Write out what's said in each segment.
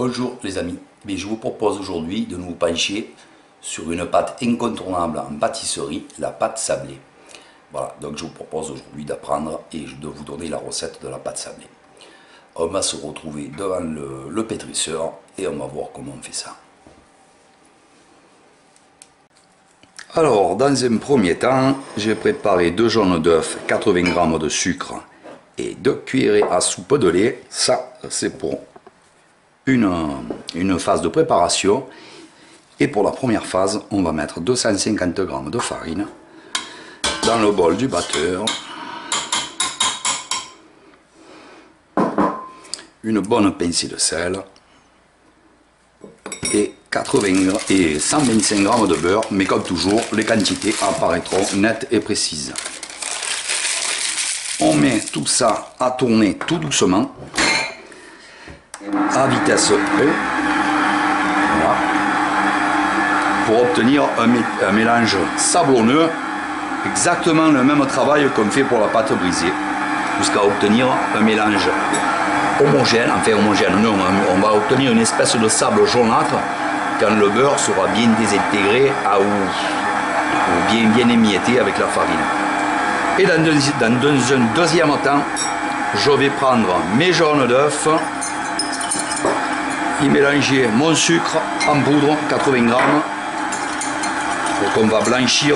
Bonjour les amis, je vous propose aujourd'hui de nous pencher sur une pâte incontournable en pâtisserie, la pâte sablée. Voilà, donc je vous propose aujourd'hui d'apprendre et de vous donner la recette de la pâte sablée. On va se retrouver devant le pétrisseur et on va voir comment on fait ça. Alors, dans un premier temps, j'ai préparé 2 jaunes d'œufs, 80 g de sucre et 2 cuillerées à soupe de lait. Ça, c'est pour une phase de préparation. Et pour la première phase, on va mettre 250 g de farine dans le bol du batteur. Une bonne pincée de sel et 125 g de beurre, mais comme toujours, les quantités apparaîtront nettes et précises. On met tout ça à tourner tout doucement, à vitesse 1, voilà, pour obtenir un mélange sablonneux, exactement le même travail qu'on fait pour la pâte brisée, jusqu'à obtenir un mélange homogène, enfin homogène, non, on va obtenir une espèce de sable jaunâtre quand le beurre sera bien désintégré ou bien émietté avec la farine. Et dans un deuxième temps, je vais prendre mes jaunes d'œufs, y mélanger mon sucre en poudre, 80 g, qu'on va blanchir,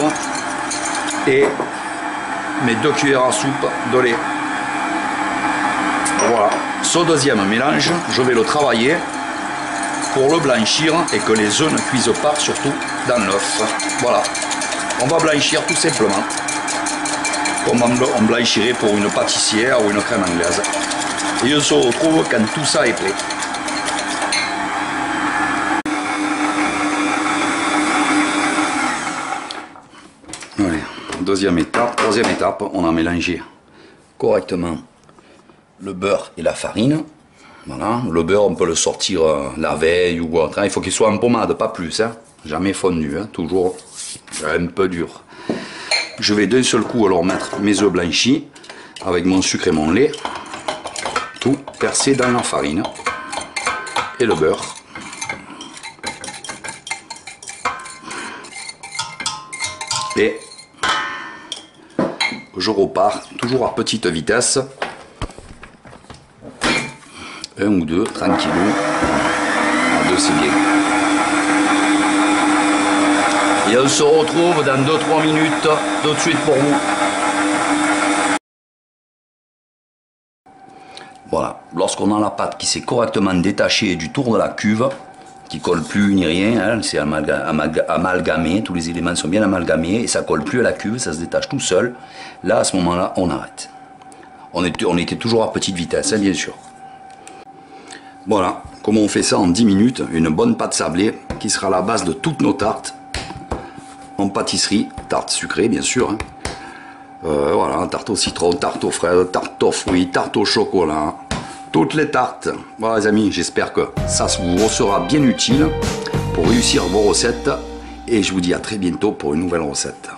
et mes 2 cuillères à soupe de lait. Voilà, ce deuxième mélange, je vais le travailler pour le blanchir et que les œufs ne cuisent pas, surtout dans l'œuf. Voilà, on va blanchir tout simplement, comme on blanchirait pour une pâtissière ou une crème anglaise. Et on se retrouve quand tout ça est prêt. Allez, deuxième étape, troisième étape, on a mélangé correctement le beurre et la farine. Voilà, le beurre on peut le sortir la veille ou autre, hein. Il faut qu'il soit en pommade, pas plus, hein. Jamais fondu, hein. Toujours un peu dur. Je vais d'un seul coup alors mettre mes œufs blanchis avec mon sucre et mon lait, tout percé dans la farine et le beurre. Et je repars toujours à petite vitesse, 1 ou 2, tranquillou, à 2 c'est bien. Et on se retrouve dans 2-3 minutes, tout de suite pour vous. Voilà, lorsqu'on a la pâte qui s'est correctement détachée du tour de la cuve, qui colle plus ni rien, hein, c'est amalgamé, tous les éléments sont bien amalgamés et ça colle plus à la cuve, ça se détache tout seul. Là, à ce moment-là, on arrête. On était toujours à petite vitesse, hein, bien sûr. Voilà, comment on fait ça en 10 minutes, une bonne pâte sablée qui sera la base de toutes nos tartes en pâtisserie, tarte sucrée bien sûr, hein. Voilà, tarte au citron, tarte aux fraises, tarte aux fruits, tarte au chocolat, toutes les tartes. Voilà les amis, j'espère que ça vous sera bien utile pour réussir vos recettes et je vous dis à très bientôt pour une nouvelle recette.